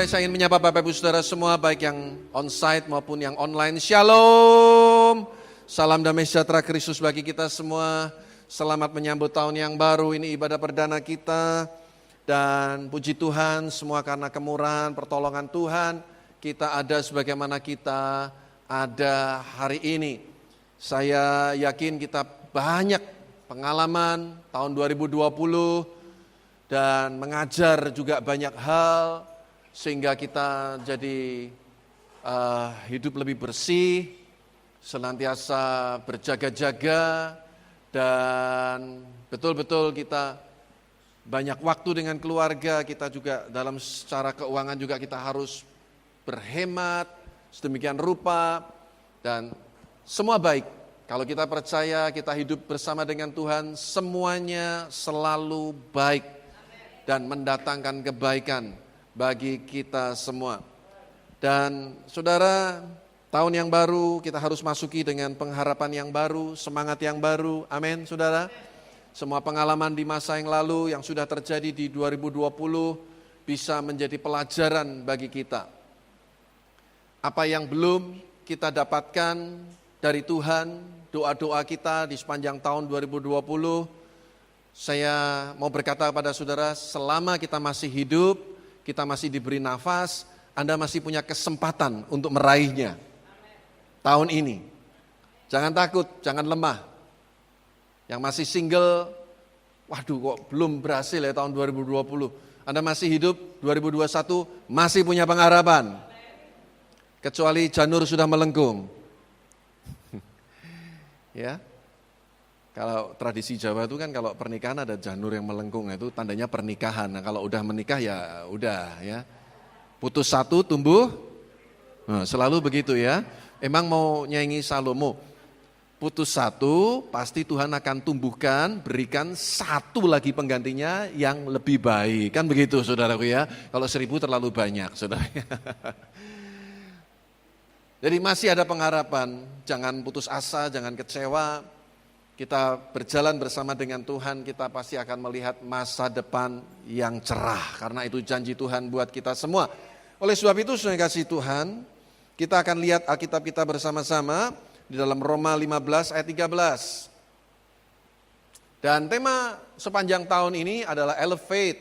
dimulai, saya ingin menyapa Bapak Ibu Saudara semua, baik yang on-site maupun yang online. Shalom, salam damai sejahtera Kristus bagi kita semua. Selamat menyambut tahun yang baru, ini ibadah perdana kita. Dan puji Tuhan, semua karena kemurahan, pertolongan Tuhan, kita ada sebagaimana kita ada hari ini. Saya yakin kita banyak pengalaman tahun 2020, dan mengajar juga banyak hal sehingga kita jadi hidup lebih bersih, senantiasa berjaga-jaga, dan betul-betul kita banyak waktu dengan keluarga. Kita juga dalam secara keuangan juga kita harus berhemat sedemikian rupa, dan semua baik. Kalau kita percaya kita hidup bersama dengan Tuhan, semuanya selalu baik dan mendatangkan kebaikan bagi kita semua. Dan saudara, tahun yang baru kita harus masuki dengan pengharapan yang baru, semangat yang baru. Amin, saudara. Semua pengalaman di masa yang lalu yang sudah terjadi di 2020 bisa menjadi pelajaran bagi kita. Apa yang belum kita dapatkan dari Tuhan, doa-doa kita di sepanjang tahun 2020, saya mau berkata kepada saudara, selama kita masih hidup, kita masih diberi nafas, Anda masih punya kesempatan untuk meraihnya tahun ini. Jangan takut, jangan lemah. Yang masih single, waduh kok belum berhasil ya tahun 2020. Anda masih hidup, 2021 masih punya pengharapan. Kecuali janur sudah melengkung. Ya. Kalau tradisi Jawa itu kan kalau pernikahan ada janur yang melengkung, itu tandanya pernikahan. Nah, kalau udah menikah ya udah ya. Putus satu tumbuh, nah, selalu begitu ya. Emang mau nyanyi Salomo, putus satu pasti Tuhan akan tumbuhkan, berikan satu lagi penggantinya yang lebih baik. Kan begitu saudaraku ya, kalau 1000 terlalu banyak saudara. Jadi masih ada pengharapan, jangan putus asa, jangan kecewa. Kita berjalan bersama dengan Tuhan, kita pasti akan melihat masa depan yang cerah. Karena itu janji Tuhan buat kita semua. Oleh sebab itu, saudara kasih Tuhan, kita akan lihat Alkitab kita bersama-sama di dalam Roma 15 ayat 13. Dan tema sepanjang tahun ini adalah elevate,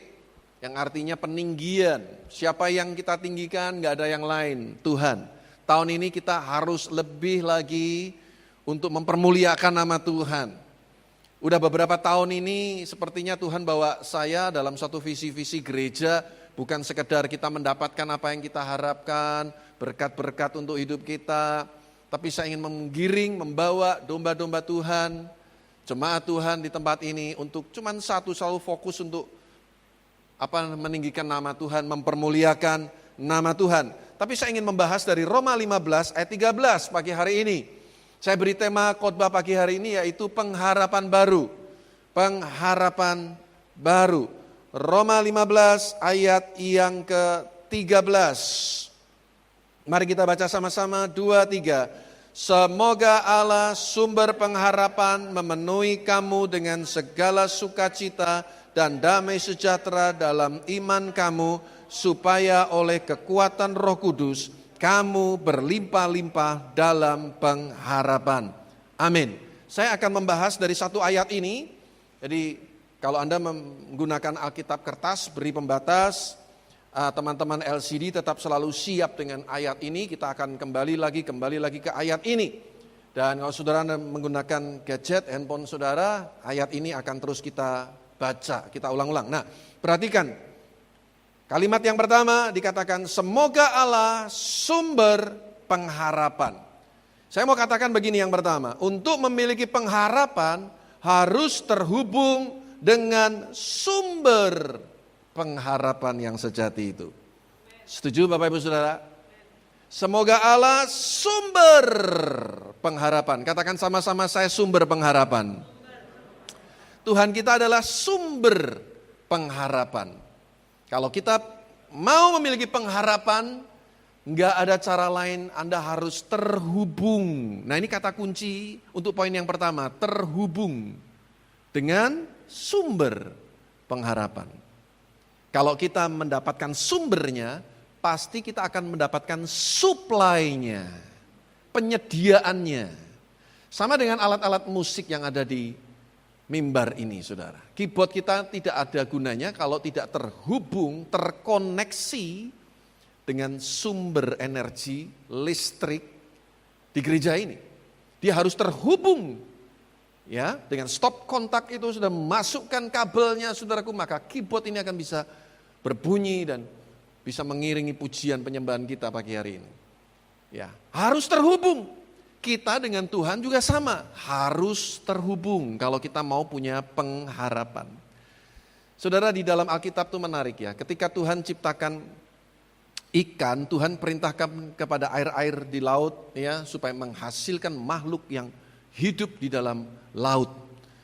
yang artinya peninggian. Siapa yang kita tinggikan, gak ada yang lain, Tuhan. Tahun ini kita harus lebih lagi untuk mempermuliakan nama Tuhan. Udah beberapa tahun ini sepertinya Tuhan bawa saya dalam satu visi-visi gereja, bukan sekedar kita mendapatkan apa yang kita harapkan, berkat-berkat untuk hidup kita, tapi saya ingin menggiring, membawa domba-domba Tuhan, jemaat Tuhan di tempat ini untuk cuman satu, selalu fokus untuk meninggikan nama Tuhan, mempermuliakan nama Tuhan. Tapi saya ingin membahas dari Roma 15 ayat 13 pagi hari ini. Saya beri tema khotbah pagi hari ini yaitu pengharapan baru. Pengharapan baru. Roma 15 ayat yang ke-13. Mari kita baca sama-sama, 2, 3. Semoga Allah sumber pengharapan memenuhi kamu dengan segala sukacita dan damai sejahtera dalam iman kamu, supaya oleh kekuatan Roh Kudus kamu berlimpah-limpah dalam pengharapan. Amin. Saya akan membahas dari satu ayat ini. Jadi kalau Anda menggunakan Alkitab kertas, beri pembatas, teman-teman LCD tetap selalu siap dengan ayat ini. Kita akan kembali lagi ke ayat ini. Dan kalau saudara Anda menggunakan gadget, handphone saudara, ayat ini akan terus kita baca, kita ulang-ulang. Nah, perhatikan. Kalimat yang pertama dikatakan, semoga Allah sumber pengharapan. Saya mau katakan begini yang pertama, untuk memiliki pengharapan harus terhubung dengan sumber pengharapan yang sejati itu. Setuju Bapak Ibu Saudara? Semoga Allah sumber pengharapan. Katakan sama-sama, saya sumber pengharapan. Tuhan kita adalah sumber pengharapan. Kalau kita mau memiliki pengharapan, enggak ada cara lain, Anda harus terhubung. Nah, ini kata kunci untuk poin yang pertama, terhubung dengan sumber pengharapan. Kalau kita mendapatkan sumbernya, pasti kita akan mendapatkan supply-nya, penyediaannya. Sama dengan alat-alat musik yang ada di mimbar ini, saudara. Keyboard kita tidak ada gunanya kalau tidak terhubung, terkoneksi dengan sumber energi listrik di gereja ini. Dia harus terhubung ya dengan stop kontak itu, sudah masukkan kabelnya saudaraku, maka keyboard ini akan bisa berbunyi dan bisa mengiringi pujian penyembahan kita pagi hari ini. Ya, harus terhubung. Kita dengan Tuhan juga sama, harus terhubung kalau kita mau punya pengharapan. Saudara, di dalam Alkitab itu menarik ya, ketika Tuhan ciptakan ikan, Tuhan perintahkan kepada air-air di laut ya supaya menghasilkan makhluk yang hidup di dalam laut.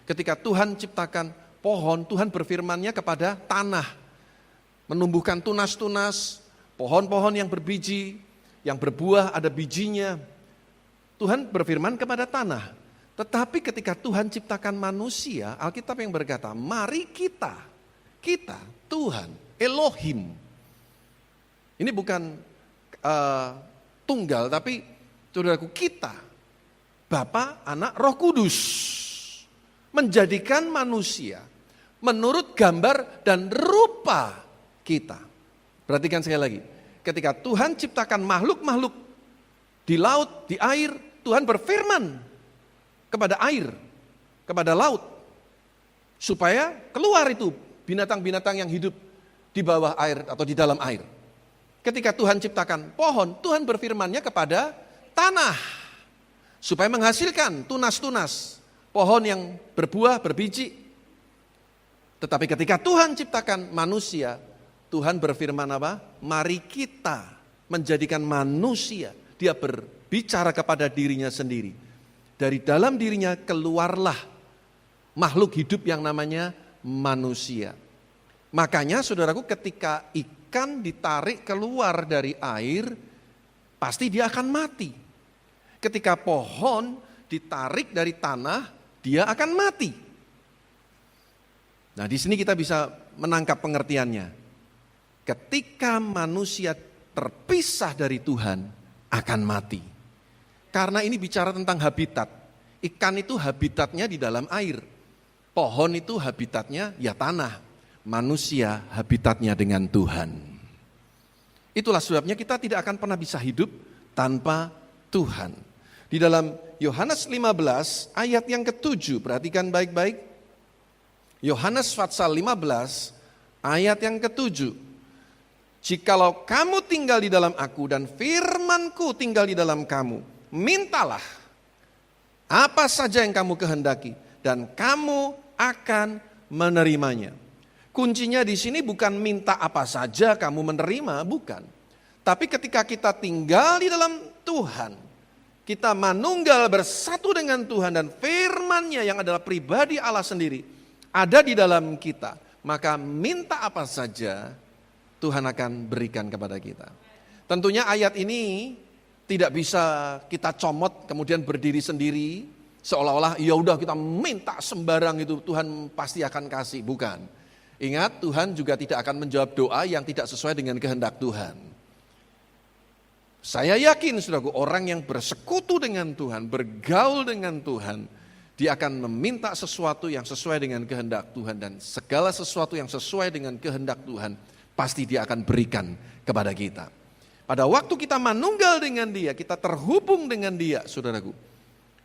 Ketika Tuhan ciptakan pohon, Tuhan berfirman-Nya kepada tanah, menumbuhkan tunas-tunas, pohon-pohon yang berbiji, yang berbuah ada bijinya. Tuhan berfirman kepada tanah. Tetapi ketika Tuhan ciptakan manusia, Alkitab yang berkata, mari kita, Tuhan, Elohim. Ini bukan tunggal, tapi saudaraku, kita, Bapa, Anak, Roh Kudus, menjadikan manusia menurut gambar dan rupa kita. Perhatikan sekali lagi, ketika Tuhan ciptakan makhluk-makhluk di laut, di air, Tuhan berfirman kepada air, kepada laut, supaya keluar itu binatang-binatang yang hidup di bawah air atau di dalam air. Ketika Tuhan ciptakan pohon, Tuhan berfirman-Nya kepada tanah, supaya menghasilkan tunas-tunas, pohon yang berbuah, berbiji. Tetapi ketika Tuhan ciptakan manusia, Tuhan berfirman apa? Mari kita menjadikan manusia. Dia berbicara kepada dirinya sendiri. Dari dalam dirinya keluarlah makhluk hidup yang namanya manusia. Makanya saudaraku, ketika ikan ditarik keluar dari air, pasti dia akan mati. Ketika pohon ditarik dari tanah, dia akan mati. Nah, di sini kita bisa menangkap pengertiannya. Ketika manusia terpisah dari Tuhan, akan mati. Karena ini bicara tentang habitat. Ikan itu habitatnya di dalam air. Pohon itu habitatnya ya tanah. Manusia habitatnya dengan Tuhan. Itulah sebabnya kita tidak akan pernah bisa hidup tanpa Tuhan. Di dalam Yohanes 15 ayat yang ke-7, perhatikan baik-baik. Yohanes pasal 15 ayat yang ke-7. Jikalau kamu tinggal di dalam aku dan firman-Ku tinggal di dalam kamu, mintalah apa saja yang kamu kehendaki dan kamu akan menerimanya. Kuncinya di sini bukan minta apa saja kamu menerima, bukan. Tapi ketika kita tinggal di dalam Tuhan, kita manunggal bersatu dengan Tuhan dan firman-Nya yang adalah pribadi Allah sendiri ada di dalam kita, maka minta apa saja Tuhan akan berikan kepada kita. Tentunya ayat ini tidak bisa kita comot kemudian berdiri sendiri seolah-olah ya udah kita minta sembarang itu Tuhan pasti akan kasih, bukan. Ingat, Tuhan juga tidak akan menjawab doa yang tidak sesuai dengan kehendak Tuhan. Saya yakin saudaraku, orang yang bersekutu dengan Tuhan, bergaul dengan Tuhan, dia akan meminta sesuatu yang sesuai dengan kehendak Tuhan, dan segala sesuatu yang sesuai dengan kehendak Tuhan pasti dia akan berikan kepada kita. Pada waktu kita manunggal dengan dia, kita terhubung dengan dia, saudaraku,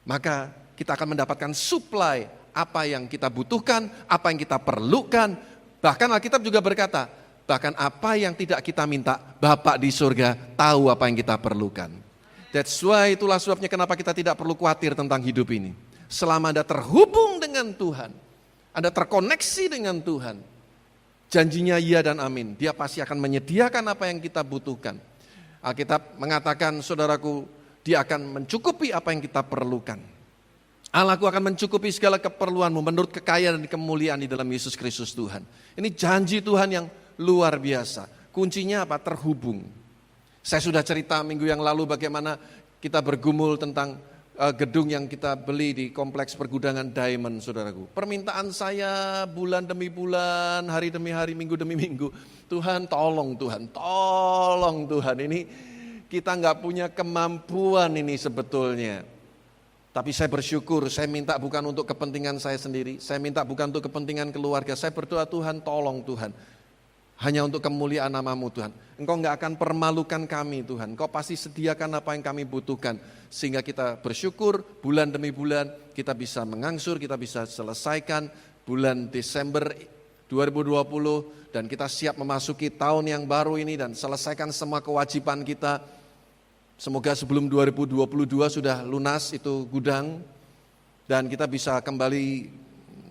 maka kita akan mendapatkan supply apa yang kita butuhkan, apa yang kita perlukan. Bahkan Alkitab juga berkata, bahkan apa yang tidak kita minta, Bapa di surga tahu apa yang kita perlukan. That's why, itulah sebabnya kenapa kita tidak perlu khawatir tentang hidup ini. Selama Anda terhubung dengan Tuhan, Anda terkoneksi dengan Tuhan, janjinya iya dan amin. Dia pasti akan menyediakan apa yang kita butuhkan. Alkitab mengatakan, saudaraku, dia akan mencukupi apa yang kita perlukan. Allahku akan mencukupi segala keperluanmu menurut kekayaan dan kemuliaan di dalam Yesus Kristus Tuhan. Ini janji Tuhan yang luar biasa. Kuncinya apa? Terhubung. Saya sudah cerita minggu yang lalu bagaimana kita bergumul tentang gedung yang kita beli di kompleks pergudangan Diamond, saudaraku. Permintaan saya bulan demi bulan, hari demi hari, minggu demi minggu. Tuhan, tolong Tuhan. Ini kita nggak punya kemampuan ini sebetulnya. Tapi saya bersyukur, saya minta bukan untuk kepentingan saya sendiri, saya minta bukan untuk kepentingan keluarga, saya berdoa Tuhan, tolong Tuhan. Hanya untuk kemuliaan nama-Mu Tuhan. Engkau enggak akan permalukan kami Tuhan. Engkau pasti sediakan apa yang kami butuhkan. Sehingga kita bersyukur bulan demi bulan kita bisa mengangsur, kita bisa selesaikan bulan Desember 2020. Dan kita siap memasuki tahun yang baru ini dan selesaikan semua kewajiban kita. Semoga sebelum 2022 sudah lunas itu gudang. Dan kita bisa kembali,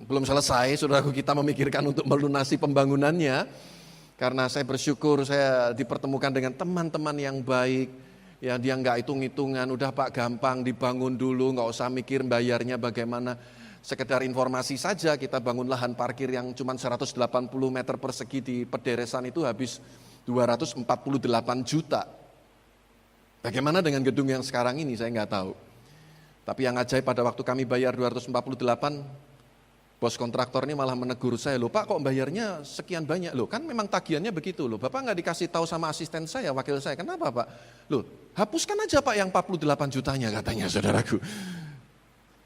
belum selesai saudaraku, kita memikirkan untuk melunasi pembangunannya. Karena saya bersyukur saya dipertemukan dengan teman-teman yang baik, ya dia nggak hitung-hitungan, udah Pak gampang dibangun dulu, nggak usah mikir bayarnya bagaimana. Sekedar informasi saja kita bangun lahan parkir yang cuma 180 meter persegi di Pederesan itu habis 248 juta. Bagaimana dengan gedung yang sekarang ini saya nggak tahu. Tapi yang ajaib pada waktu kami bayar 248, bos kontraktor ini malah menegur saya, loh Pak kok bayarnya sekian banyak, loh kan memang tagihannya begitu loh, Bapak nggak dikasih tahu sama asisten saya, wakil saya, kenapa Pak? Loh hapuskan aja Pak yang 48 jutanya katanya saudaraku.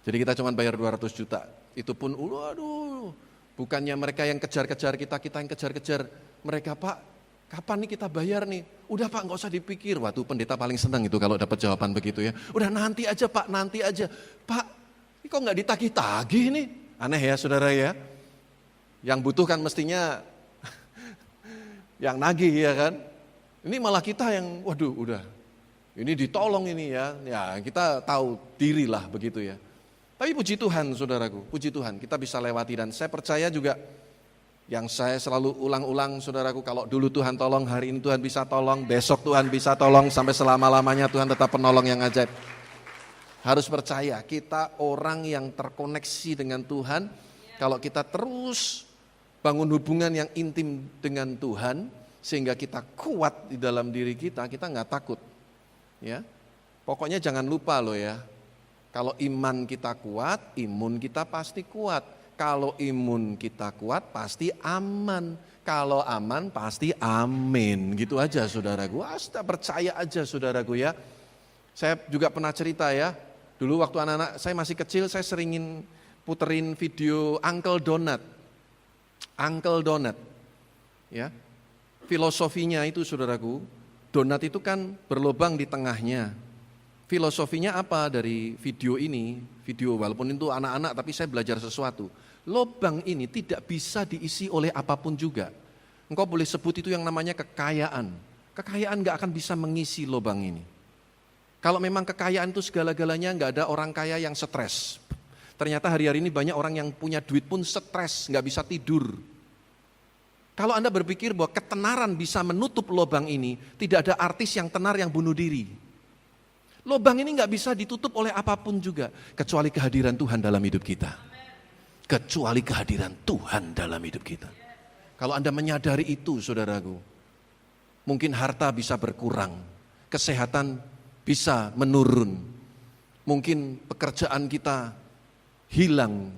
Jadi kita cuma bayar 200 juta, itu pun waduh, bukannya mereka yang kejar-kejar kita yang kejar-kejar mereka, Pak kapan nih kita bayar nih? Udah Pak nggak usah dipikir, waktu pendeta paling senang itu kalau dapat jawaban begitu ya, udah nanti aja Pak, nanti aja. Pak ini kok nggak ditagih-tagih nih? Aneh ya saudara ya, yang butuh kan mestinya yang nagih ya kan. Ini malah kita yang waduh udah, ini ditolong ini ya kita tahu diri lah begitu ya. Tapi puji Tuhan saudaraku, puji Tuhan kita bisa lewati dan saya percaya juga yang saya selalu ulang-ulang saudaraku, kalau dulu Tuhan tolong, hari ini Tuhan bisa tolong, besok Tuhan bisa tolong, sampai selama-lamanya Tuhan tetap penolong yang ajaib. Harus percaya kita orang yang terkoneksi dengan Tuhan. Kalau kita terus bangun hubungan yang intim dengan Tuhan sehingga kita kuat di dalam diri kita nggak takut. Ya, pokoknya jangan lupa loh ya. Kalau iman kita kuat, imun kita pasti kuat. Kalau imun kita kuat, pasti aman. Kalau aman, pasti amin. Gitu aja saudaraku. Sudah percaya aja saudaraku ya. Saya juga pernah cerita ya. Dulu waktu anak-anak saya masih kecil, saya seringin puterin video Uncle Donut. Uncle Donut. Ya. Filosofinya itu saudaraku, donat itu kan berlubang di tengahnya. Filosofinya apa dari video ini? Video walaupun itu anak-anak tapi saya belajar sesuatu. Lubang ini tidak bisa diisi oleh apapun juga. Engkau boleh sebut itu yang namanya kekayaan. Kekayaan gak akan bisa mengisi lubang ini. Kalau memang kekayaan itu segala-galanya, nggak ada orang kaya yang stres. Ternyata hari-hari ini banyak orang yang punya duit pun stres, nggak bisa tidur. Kalau Anda berpikir bahwa ketenaran bisa menutup lubang ini, tidak ada artis yang tenar yang bunuh diri. Lubang ini nggak bisa ditutup oleh apapun juga, kecuali kehadiran Tuhan dalam hidup kita. Kecuali kehadiran Tuhan dalam hidup kita. Kalau Anda menyadari itu, saudaraku, mungkin harta bisa berkurang, kesehatan bisa menurun, mungkin pekerjaan kita hilang,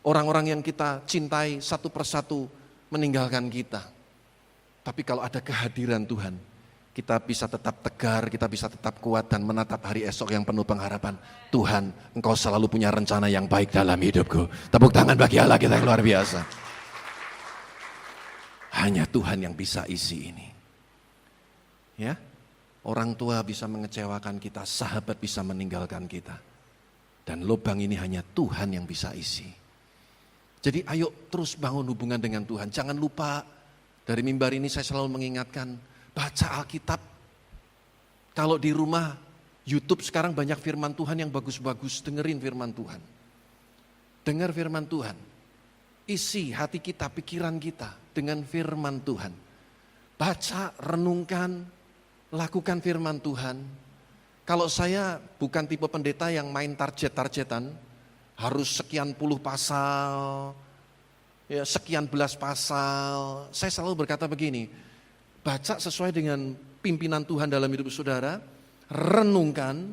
orang-orang yang kita cintai satu persatu meninggalkan kita. Tapi kalau ada kehadiran Tuhan, kita bisa tetap tegar, kita bisa tetap kuat dan menatap hari esok yang penuh pengharapan. Tuhan, Engkau selalu punya rencana yang baik dalam hidupku. Tepuk tangan bagi Allah kita yang luar biasa. Hanya Tuhan yang bisa isi ini. Ya. Orang tua bisa mengecewakan kita, sahabat bisa meninggalkan kita. Dan lubang ini hanya Tuhan yang bisa isi. Jadi ayo terus bangun hubungan dengan Tuhan. Jangan lupa, dari mimbar ini saya selalu mengingatkan, baca Alkitab. Kalau di rumah, YouTube sekarang banyak firman Tuhan yang bagus-bagus, dengerin firman Tuhan. Dengar firman Tuhan. Isi hati kita, pikiran kita dengan firman Tuhan. Baca, renungkan, lakukan firman Tuhan. Kalau saya bukan tipe pendeta yang main target-targetan, harus sekian puluh pasal, ya, sekian belas pasal. Saya selalu berkata begini, baca sesuai dengan pimpinan Tuhan dalam hidup saudara, renungkan,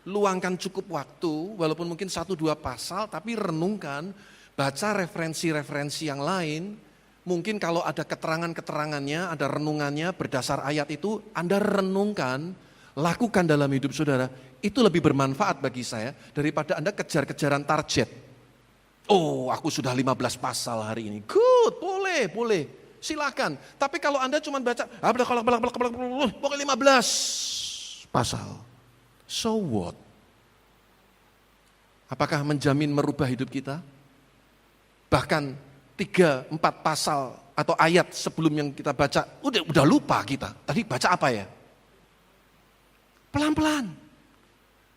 luangkan cukup waktu, walaupun mungkin 1-2 pasal, tapi renungkan, baca referensi-referensi yang lain. Mungkin kalau ada keterangan-keterangannya, ada renungannya berdasar ayat itu, Anda renungkan, lakukan dalam hidup saudara. Itu lebih bermanfaat bagi saya daripada Anda kejar-kejaran target. Oh, aku sudah 15 pasal hari ini. Good, boleh. Silakan. Tapi kalau Anda cuma baca, pokoknya 15 pasal. So what? Apakah menjamin merubah hidup kita? Bahkan 3-4 pasal atau ayat sebelum yang kita baca, udah lupa kita. Tadi baca apa ya? Pelan-pelan.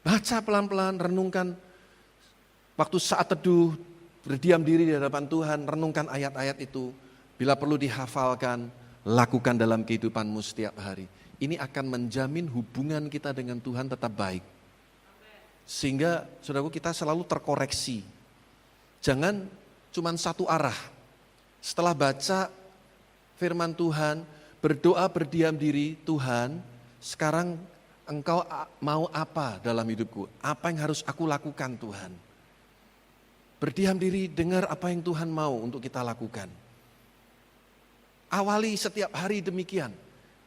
Baca pelan-pelan, renungkan. Waktu saat teduh, berdiam diri di hadapan Tuhan, renungkan ayat-ayat itu. Bila perlu dihafalkan, lakukan dalam kehidupanmu setiap hari. Ini akan menjamin hubungan kita dengan Tuhan tetap baik. Sehingga saudaraku kita selalu terkoreksi. Jangan cuma satu arah. Setelah baca firman Tuhan, berdoa berdiam diri, Tuhan sekarang Engkau mau apa dalam hidupku? Apa yang harus aku lakukan Tuhan? Berdiam diri, dengar apa yang Tuhan mau untuk kita lakukan. Awali setiap hari demikian.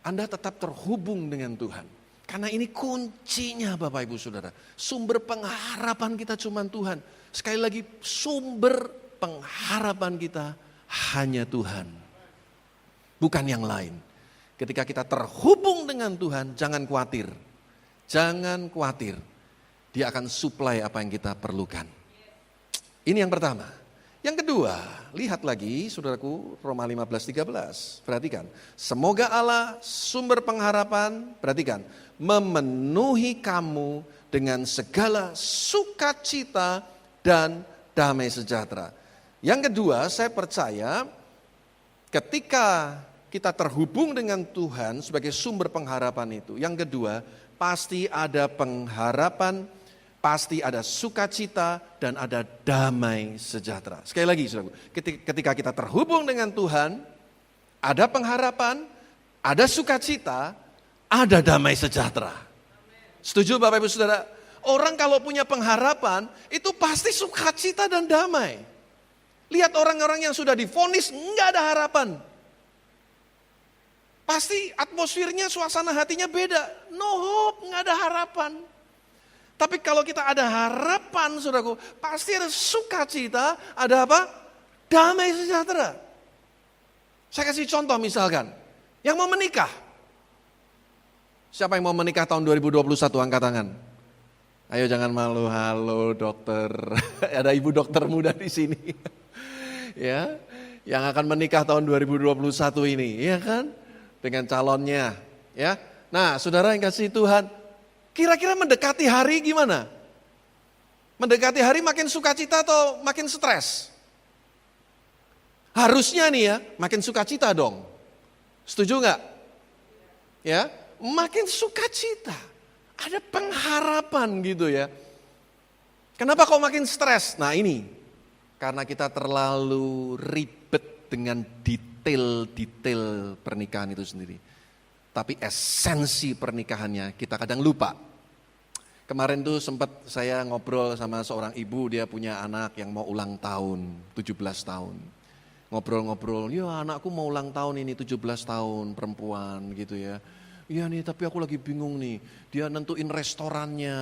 Anda tetap terhubung dengan Tuhan. Karena ini kuncinya Bapak Ibu Saudara. Sumber pengharapan kita cuma Tuhan. Sekali lagi sumber pengharapan kita hanya Tuhan. Bukan yang lain. Ketika kita terhubung dengan Tuhan, jangan khawatir. Jangan khawatir. Dia akan supply apa yang kita perlukan. Ini yang pertama. Yang kedua, lihat lagi saudaraku Roma 15:13. Perhatikan, semoga Allah sumber pengharapan, perhatikan, memenuhi kamu dengan segala sukacita dan damai sejahtera. Yang kedua, saya percaya ketika kita terhubung dengan Tuhan sebagai sumber pengharapan itu, yang kedua, pasti ada pengharapan, pasti ada sukacita dan ada damai sejahtera. Sekali lagi, saudaraku, ketika kita terhubung dengan Tuhan, ada pengharapan, ada sukacita, ada damai sejahtera. Setuju Bapak Ibu Saudara? Orang kalau punya pengharapan, itu pasti sukacita dan damai. Lihat orang-orang yang sudah divonis, enggak ada harapan. Pasti atmosfernya, suasana hatinya beda. No hope, enggak ada harapan. Tapi kalau kita ada harapan, saudaraku, pasti ada sukacita, ada apa? Damai sejahtera. Saya kasih contoh misalkan, yang mau menikah. Siapa yang mau menikah tahun 2021, angkat tangan. Ayo jangan malu, halo dokter. Ada ibu dokter muda di sini. Ya, yang akan menikah tahun 2021 ini, ya kan? Dengan calonnya, ya. Nah, saudara yang kasih Tuhan, kira-kira mendekati hari gimana? Mendekati hari makin sukacita atau makin stres? Harusnya nih ya, makin sukacita dong. Setuju nggak? Ya, makin sukacita. Ada pengharapan gitu ya. Kenapa kok makin stres? Nah ini, karena kita terlalu ribet dengan detail-detail pernikahan itu sendiri. Tapi esensi pernikahannya kita kadang lupa. Kemarin tuh sempat saya ngobrol sama seorang ibu, dia punya anak yang mau ulang tahun, 17 tahun. Ngobrol-ngobrol, ya anakku mau ulang tahun ini 17 tahun, perempuan gitu ya. Iya nih tapi aku lagi bingung nih, dia nentuin restorannya.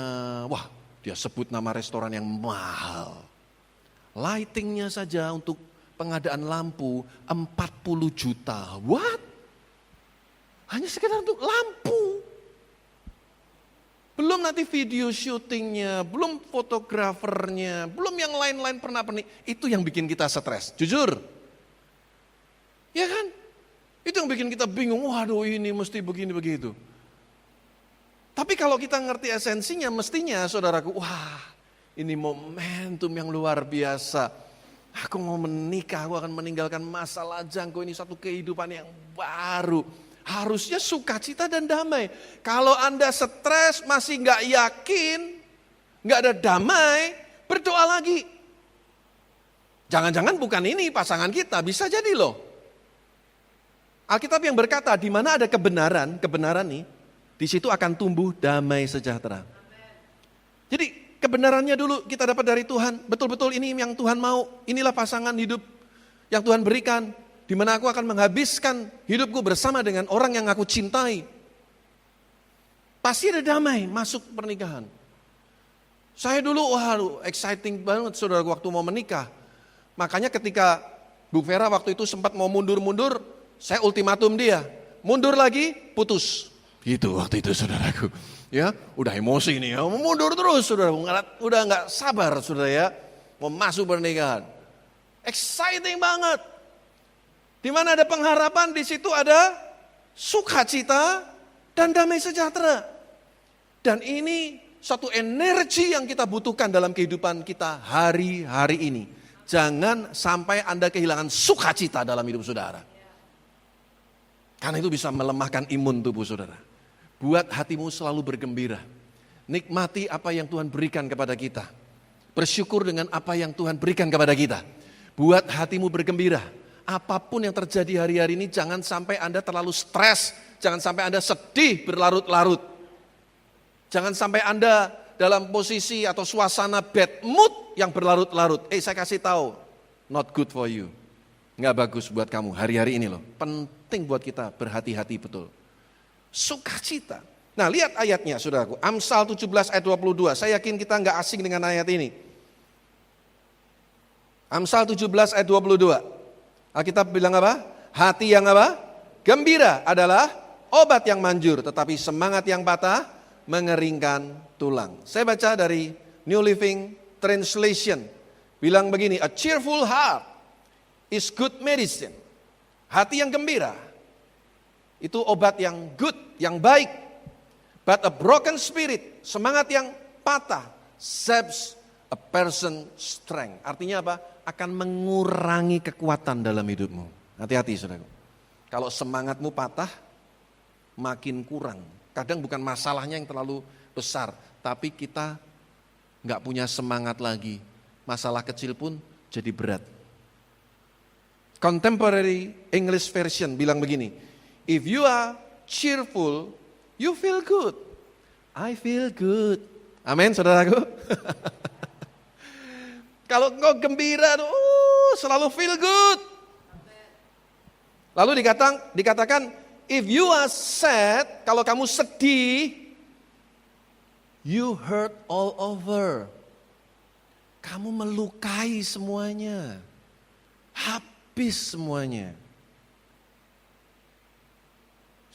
Wah dia sebut nama restoran yang mahal. Lightingnya saja untuk pengadaan lampu 40 juta. What? Hanya sekedar untuk lampu. Belum nanti video syutingnya, belum fotografernya, belum yang lain-lain pernak-pernik. Itu yang bikin kita stres, jujur. Ya kan? Itu yang bikin kita bingung, waduh ini mesti begini begitu. Tapi kalau kita ngerti esensinya, mestinya saudaraku, wah ini momentum yang luar biasa. Aku mau menikah, aku akan meninggalkan masa lajangku, ini satu kehidupan yang baru. Harusnya sukacita dan damai. Kalau Anda stres, masih nggak yakin, nggak ada damai, berdoa lagi. Jangan-jangan bukan ini pasangan kita, bisa jadi loh. Alkitab yang berkata, di mana ada kebenaran nih, di situ akan tumbuh damai sejahtera. Jadi kebenarannya dulu kita dapat dari Tuhan. Betul-betul ini yang Tuhan mau. Inilah pasangan hidup yang Tuhan berikan. Di mana aku akan menghabiskan hidupku bersama dengan orang yang aku cintai. Pasti ada damai masuk pernikahan. Saya dulu, exciting banget saudara waktu mau menikah. Makanya ketika Bu Vera waktu itu sempat mau mundur-mundur, saya ultimatum dia. Mundur lagi, putus. Gitu waktu itu saudaraku. Ya, udah emosi nih ya, mundur terus saudara. Udah nggak sabar saudara ya, mau masuk pernikahan. Exciting banget. Di mana ada pengharapan, di situ ada sukacita dan damai sejahtera. Dan ini satu energi yang kita butuhkan dalam kehidupan kita hari-hari ini. Jangan sampai Anda kehilangan sukacita dalam hidup saudara. Karena itu bisa melemahkan imun tubuh saudara. Buat hatimu selalu bergembira. Nikmati apa yang Tuhan berikan kepada kita. Bersyukur dengan apa yang Tuhan berikan kepada kita. Buat hatimu bergembira. Apapun yang terjadi hari-hari ini, jangan sampai Anda terlalu stres. Jangan sampai Anda sedih berlarut-larut. Jangan sampai Anda dalam posisi atau suasana bad mood yang berlarut-larut. Saya kasih tahu, not good for you. Nggak bagus buat kamu hari-hari ini loh. Penting buat kita berhati-hati betul. Sukacita. Nah lihat ayatnya saudaraku. Amsal 17 ayat 22. Saya yakin kita nggak asing dengan ayat ini. Amsal 17 ayat 22. Alkitab bilang apa? Hati yang apa? Gembira adalah obat yang manjur. Tetapi semangat yang patah mengeringkan tulang. Saya baca dari New Living Translation. Bilang begini, a cheerful heart is good medicine. Hati yang gembira itu obat yang good, yang baik. But a broken spirit, semangat yang patah, saps a person strength. Artinya apa? Akan mengurangi kekuatan dalam hidupmu. Hati-hati saudara. Kalau semangatmu patah, makin kurang. Kadang bukan masalahnya yang terlalu besar, tapi kita nggak punya semangat lagi. Masalah kecil pun jadi berat. Contemporary English Version bilang begini, if you are cheerful, you feel good. I feel good. Amin, saudaraku. Kalau engkau gembira, selalu feel good. Lalu dikatakan, if you are sad, kalau kamu sedih, you hurt all over. Kamu melukai semuanya. Habis semuanya.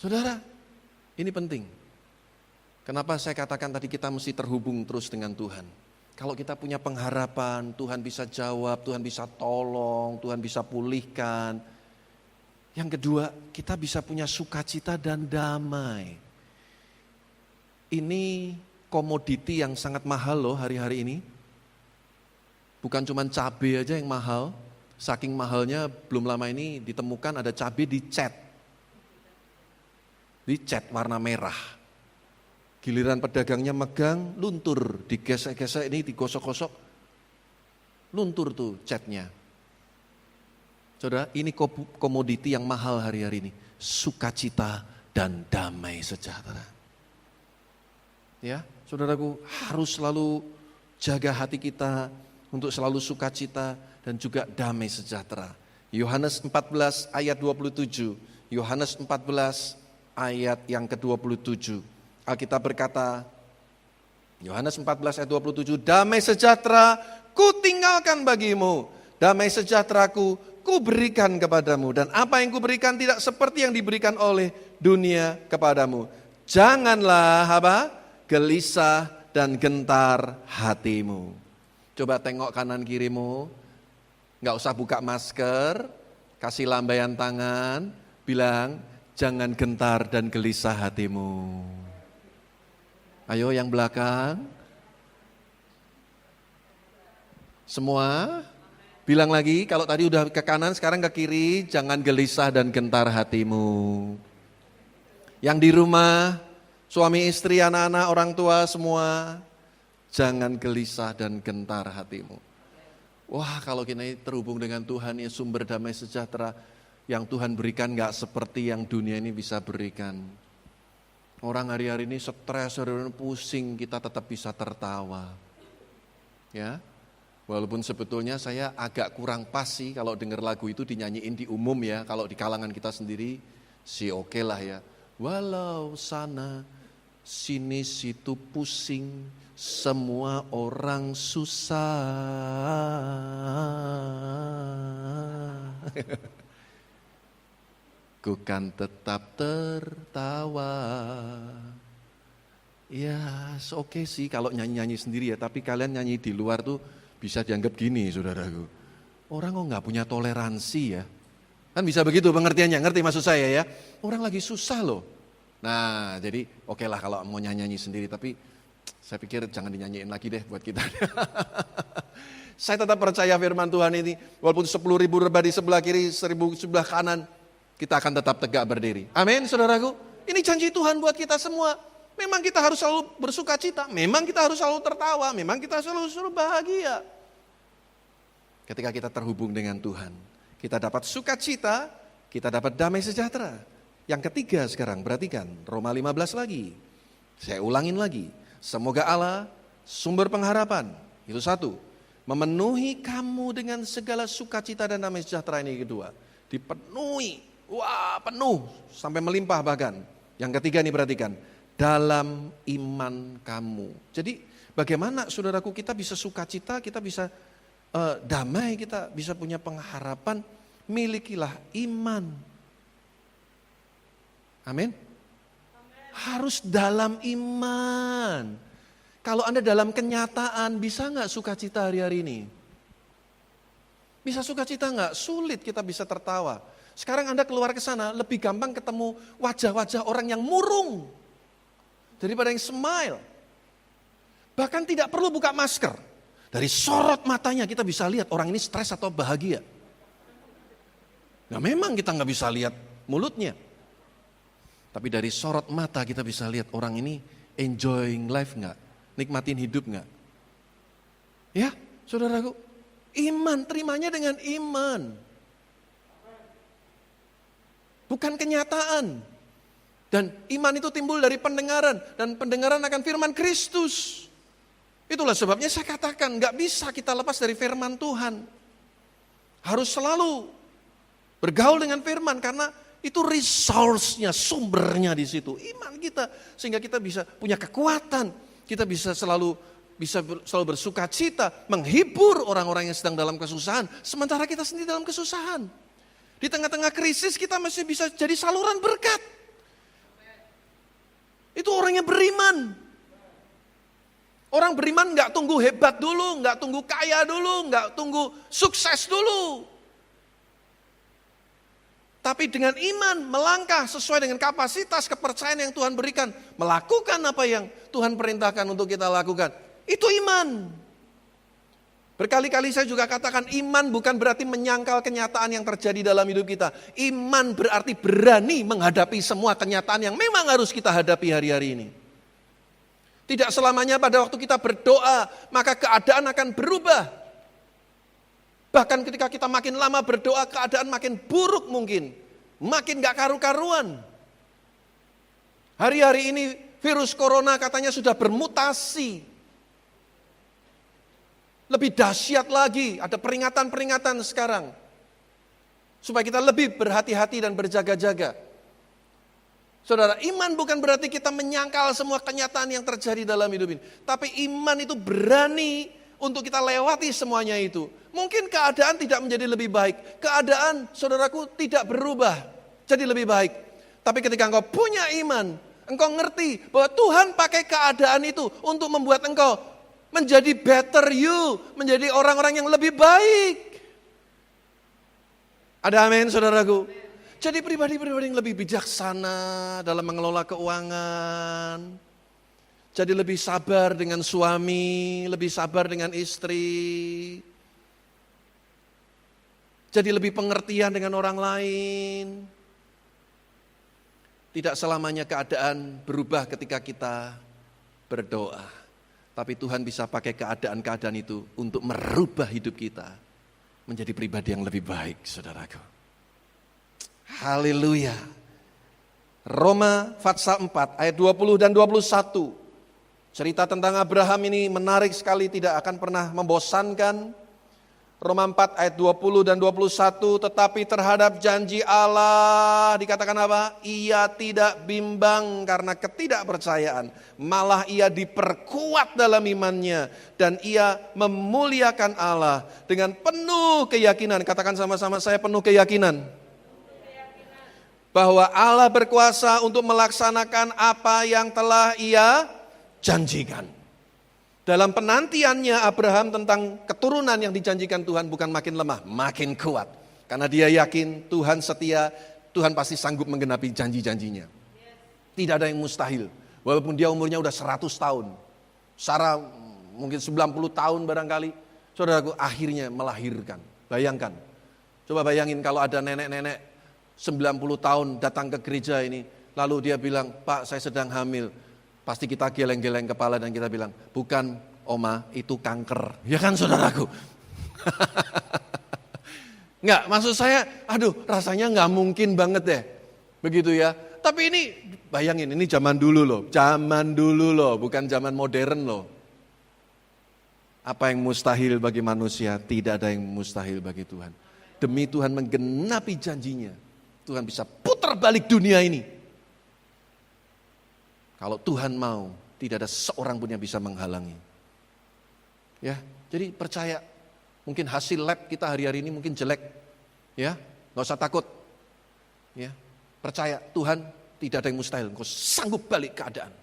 Saudara, ini penting. Kenapa saya katakan tadi kita mesti terhubung terus dengan Tuhan. Kalau kita punya pengharapan, Tuhan bisa jawab, Tuhan bisa tolong, Tuhan bisa pulihkan. Yang kedua, kita bisa punya sukacita dan damai. Ini komoditi yang sangat mahal loh hari-hari ini. Bukan cuma cabai aja yang mahal. Saking mahalnya belum lama ini ditemukan ada cabai dicat. Dicat warna merah. Giliran pedagangnya megang, luntur, digesek-gesek ini, digosok-gosok, luntur tuh catnya. Saudara, ini komoditi yang mahal hari-hari ini. Sukacita dan damai sejahtera. Ya, saudaraku harus selalu jaga hati kita untuk selalu sukacita dan juga damai sejahtera. Yohanes 14 ayat 27. Yohanes 14 ayat yang ke-27. Alkitab berkata, Yohanes 14 ayat 27, damai sejahtera ku tinggalkan bagimu, damai sejahteraku ku berikan kepadamu, dan apa yang ku berikan tidak seperti yang diberikan oleh dunia kepadamu. Janganlah gelisah dan gentar hatimu. Coba tengok kanan kirimu, gak usah buka masker, kasih lambaian tangan, bilang jangan gentar dan gelisah hatimu. Ayo yang belakang. Semua bilang lagi, kalau tadi udah ke kanan sekarang ke kiri, jangan gelisah dan gentar hatimu. Yang di rumah, suami istri, anak-anak, orang tua semua, jangan gelisah dan gentar hatimu. Wah, kalau kita terhubung dengan Tuhan ya, sumber damai sejahtera yang Tuhan berikan gak seperti yang dunia ini bisa berikan. Orang hari-hari ini stres, hari-hari ini pusing, kita tetap bisa tertawa. Ya, walaupun sebetulnya saya agak kurang pas sih kalau dengar lagu itu dinyanyiin di umum ya. Kalau di kalangan kita sendiri sih oke lah ya. Walau sana sini situ pusing, semua orang susah. Ku kan tetap tertawa. Ya, oke sih kalau nyanyi-nyanyi sendiri ya, tapi kalian nyanyi di luar tuh bisa dianggap gini, saudaraku. Orang kok nggak punya toleransi ya? Kan bisa begitu pengertiannya, ngerti maksud saya ya? Orang lagi susah loh. Nah, jadi oke lah kalau mau nyanyi-nyanyi sendiri, tapi saya pikir jangan dinyanyiin lagi deh buat kita. Saya tetap percaya firman Tuhan ini, walaupun 10.000 rebah di sebelah kiri, 1.000 sebelah kanan, kita akan tetap tegak berdiri. Amin, saudaraku. Ini janji Tuhan buat kita semua. Memang kita harus selalu bersuka cita, memang kita harus selalu tertawa, memang kita selalu bahagia. Ketika kita terhubung dengan Tuhan, kita dapat sukacita, kita dapat damai sejahtera. Yang ketiga sekarang, perhatikan, Roma 15 lagi. Saya ulangin lagi, semoga Allah, sumber pengharapan, itu satu. Memenuhi kamu dengan segala sukacita dan damai sejahtera, ini kedua. Dipenuhi, wah penuh, sampai melimpah bahkan. Yang ketiga nih perhatikan, dalam iman kamu. Jadi bagaimana saudaraku kita bisa sukacita, kita bisa damai, kita bisa punya pengharapan, milikilah iman. Amin. Harus dalam iman. Kalau Anda dalam kenyataan, bisa nggak sukacita hari-hari ini? Bisa sukacita nggak? Sulit kita bisa tertawa. Sekarang Anda keluar ke sana, lebih gampang ketemu wajah-wajah orang yang murung daripada yang smile. Bahkan tidak perlu buka masker. Dari sorot matanya kita bisa lihat orang ini stres atau bahagia. Nah memang kita nggak bisa lihat mulutnya. Tapi dari sorot mata kita bisa lihat orang ini enjoying life nggak? Nikmatin hidup nggak? Ya saudaraku, iman, terimanya dengan iman. Bukan kenyataan. Dan iman itu timbul dari pendengaran. Dan pendengaran akan firman Kristus. Itulah sebabnya saya katakan gak bisa kita lepas dari firman Tuhan. Harus selalu bergaul dengan firman. Karena itu resource-nya, sumbernya di situ. Iman kita. Sehingga kita bisa punya kekuatan. Kita bisa selalu bersuka cita. Menghibur orang-orang yang sedang dalam kesusahan. Sementara kita sendiri dalam kesusahan. Di tengah-tengah krisis kita masih bisa jadi saluran berkat. Itu orang yang beriman. Orang beriman gak tunggu hebat dulu, gak tunggu kaya dulu, gak tunggu sukses dulu. Tapi dengan iman melangkah sesuai dengan kapasitas kepercayaan yang Tuhan berikan. Melakukan apa yang Tuhan perintahkan untuk kita lakukan. Itu iman. Berkali-kali saya juga katakan iman bukan berarti menyangkal kenyataan yang terjadi dalam hidup kita. Iman berarti berani menghadapi semua kenyataan yang memang harus kita hadapi hari-hari ini. Tidak selamanya pada waktu kita berdoa, maka keadaan akan berubah. Bahkan ketika kita makin lama berdoa, keadaan makin buruk mungkin. Makin gak karu-karuan. Hari-hari ini virus corona katanya sudah bermutasi. Lebih dahsyat lagi, ada peringatan-peringatan sekarang. Supaya kita lebih berhati-hati dan berjaga-jaga. Saudara, iman bukan berarti kita menyangkal semua kenyataan yang terjadi dalam hidup ini. Tapi iman itu berani untuk kita lewati semuanya itu. Mungkin keadaan tidak menjadi lebih baik. Keadaan, saudaraku, tidak berubah jadi lebih baik. Tapi ketika engkau punya iman, engkau ngerti bahwa Tuhan pakai keadaan itu untuk membuat engkau menjadi better you, menjadi orang-orang yang lebih baik. Ada amin saudaraku? Jadi pribadi-pribadi yang lebih bijaksana dalam mengelola keuangan. Jadi lebih sabar dengan suami, lebih sabar dengan istri. Jadi lebih pengertian dengan orang lain. Tidak selamanya keadaan berubah ketika kita berdoa. Tapi Tuhan bisa pakai keadaan-keadaan itu untuk merubah hidup kita menjadi pribadi yang lebih baik, saudaraku. Haleluya. Roma pasal 4 ayat 20 dan 21. Cerita tentang Abraham ini menarik sekali, tidak akan pernah membosankan. Roma 4 ayat 20 dan 21, tetapi terhadap janji Allah dikatakan apa? Ia tidak bimbang karena ketidakpercayaan, malah ia diperkuat dalam imannya dan ia memuliakan Allah dengan penuh keyakinan. Katakan sama-sama, saya penuh keyakinan. Bahwa Allah berkuasa untuk melaksanakan apa yang telah ia janjikan. Dalam penantiannya Abraham tentang keturunan yang dijanjikan Tuhan bukan makin lemah, makin kuat. Karena dia yakin Tuhan setia, Tuhan pasti sanggup menggenapi janji-janjinya. Tidak ada yang mustahil. Walaupun dia umurnya udah 100 tahun. Sarah mungkin 90 tahun barangkali. Saudaraku akhirnya melahirkan. Bayangkan. Coba bayangin kalau ada nenek-nenek 90 tahun datang ke gereja ini. Lalu dia bilang, Pak saya sedang hamil. Pasti kita geleng-geleng kepala dan kita bilang, bukan Oma, itu kanker. Ya kan saudaraku? Enggak, maksud saya, rasanya enggak mungkin banget deh. Begitu ya. Tapi ini, bayangin, ini zaman dulu loh. Zaman dulu loh, bukan zaman modern loh. Apa yang mustahil bagi manusia, tidak ada yang mustahil bagi Tuhan. Demi Tuhan menggenapi janjinya, Tuhan bisa putar balik dunia ini. Kalau Tuhan mau, tidak ada seorang pun yang bisa menghalangi. Ya, jadi percaya. Mungkin hasil lab kita hari-hari ini mungkin jelek. Ya, nggak usah takut. Ya, percaya Tuhan tidak ada yang mustahil. Engkau sanggup balik keadaan.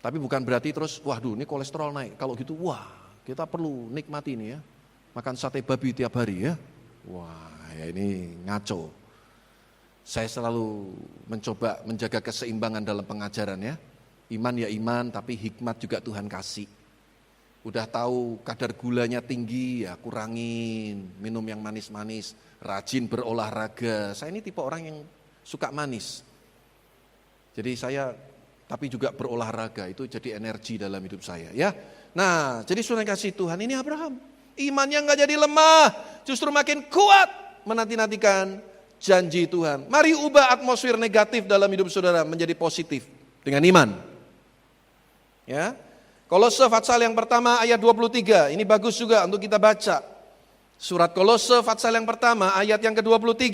Tapi bukan berarti terus, waduh ini kolesterol naik. Kalau gitu, wah kita perlu nikmati ini ya. Makan sate babi tiap hari ya. Wah ya ini ngaco. Saya selalu mencoba menjaga keseimbangan dalam pengajaran ya. Iman ya iman, tapi hikmat juga Tuhan kasih. Udah tahu kadar gulanya tinggi, ya kurangin. Minum yang manis-manis, rajin berolahraga. Saya ini tipe orang yang suka manis. Jadi saya, tapi juga berolahraga, itu jadi energi dalam hidup saya ya. Nah, jadi saudara kasih Tuhan, ini Abraham. Imannya nggak jadi lemah, justru makin kuat menanti-nantikan janji Tuhan. Mari ubah atmosfer negatif dalam hidup saudara menjadi positif dengan iman. Ya. Kolose pasal yang pertama ayat 23. Ini bagus juga untuk kita baca. Surat Kolose pasal yang pertama ayat yang ke-23.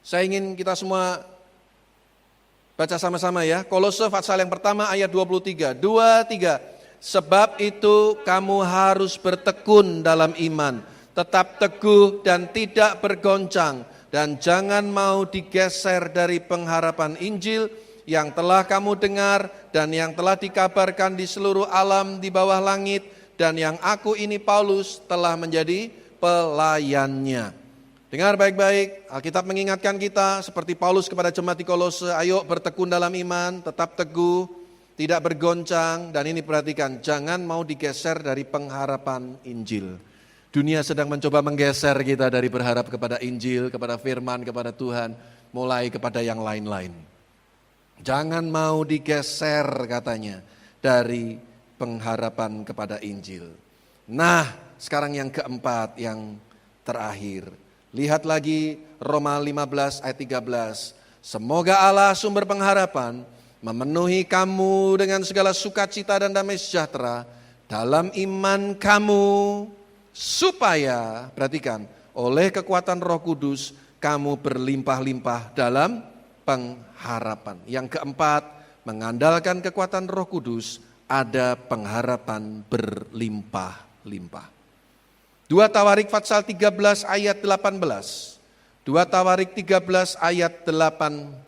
Saya ingin kita semua baca sama-sama ya. Kolose pasal yang pertama ayat 23. 2, 3. Sebab itu kamu harus bertekun dalam iman, tetap teguh dan tidak bergoncang, dan jangan mau digeser dari pengharapan Injil yang telah kamu dengar dan yang telah dikabarkan di seluruh alam di bawah langit, dan yang aku ini Paulus telah menjadi pelayannya. Dengar baik-baik, Alkitab mengingatkan kita seperti Paulus kepada jemaat di Kolose, ayo bertekun dalam iman, tetap teguh, tidak bergoncang, dan ini perhatikan, jangan mau digeser dari pengharapan Injil. Dunia sedang mencoba menggeser kita dari berharap kepada Injil, kepada firman, kepada Tuhan, mulai kepada yang lain-lain. Jangan mau digeser katanya dari pengharapan kepada Injil. Nah, sekarang yang keempat, yang terakhir. Lihat lagi Roma 15 ayat 13. Semoga Allah sumber pengharapan memenuhi kamu dengan segala sukacita dan damai sejahtera dalam iman kamu, supaya, perhatikan, oleh kekuatan Roh Kudus kamu berlimpah-limpah dalam pengharapan. Yang keempat, mengandalkan kekuatan Roh Kudus, ada pengharapan berlimpah-limpah. 2 Tawarik pasal 13 ayat 18. 2 Tawarik 13 ayat 18.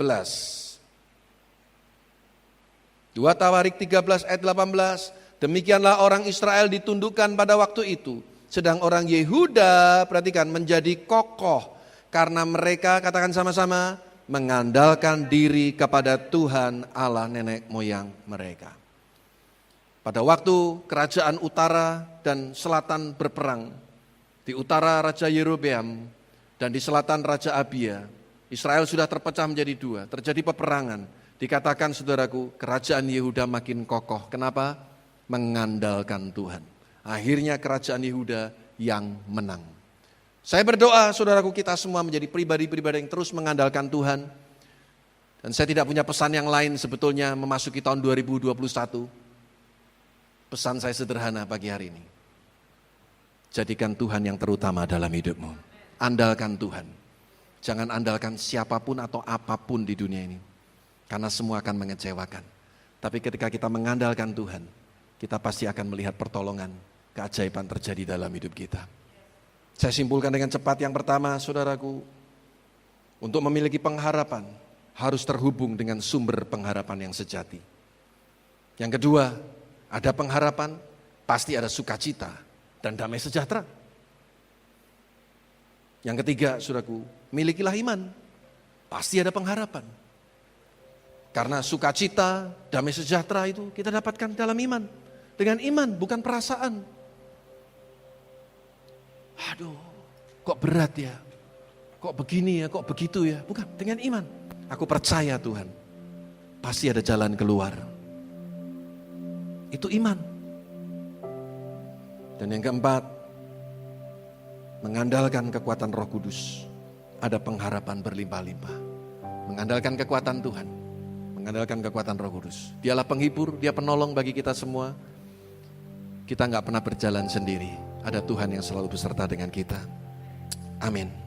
2 Tawarik 13 ayat 18, demikianlah orang Israel ditundukkan pada waktu itu, sedang orang Yehuda, perhatikan, menjadi kokoh, karena mereka, katakan sama-sama, mengandalkan diri kepada Tuhan Allah nenek moyang mereka. Pada waktu kerajaan utara dan selatan berperang, di utara Raja Yerobeam dan di selatan Raja Abia, Israel sudah terpecah menjadi dua, terjadi peperangan. Dikatakan saudaraku, kerajaan Yehuda makin kokoh. Kenapa? Mengandalkan Tuhan. Akhirnya kerajaan Yehuda yang menang. Saya berdoa saudaraku, kita semua menjadi pribadi-pribadi yang terus mengandalkan Tuhan. Dan saya tidak punya pesan yang lain sebetulnya memasuki tahun 2021. Pesan saya sederhana pagi hari ini. Jadikan Tuhan yang terutama dalam hidupmu. Andalkan Tuhan. Jangan andalkan siapapun atau apapun di dunia ini. Karena semua akan mengecewakan. Tapi ketika kita mengandalkan Tuhan, kita pasti akan melihat pertolongan, keajaiban terjadi dalam hidup kita. Saya simpulkan dengan cepat yang pertama, saudaraku. Untuk memiliki pengharapan, harus terhubung dengan sumber pengharapan yang sejati. Yang kedua, ada pengharapan, pasti ada sukacita dan damai sejahtera. Yang ketiga, saudaraku, milikilah iman, pasti ada pengharapan. Karena sukacita, damai sejahtera itu kita dapatkan dalam iman. Dengan iman, bukan perasaan. Aduh, kok berat ya, kok begini ya, kok begitu ya. Bukan, dengan iman. Aku percaya Tuhan, pasti ada jalan keluar. Itu iman. Dan yang keempat, mengandalkan kekuatan Roh Kudus. Ada pengharapan berlimpah-limpah. Mengandalkan kekuatan Tuhan, mengandalkan kekuatan Roh Kudus. Dialah penghibur, Dia penolong bagi kita semua. Kita nggak pernah berjalan sendiri. Ada Tuhan yang selalu beserta dengan kita. Amin.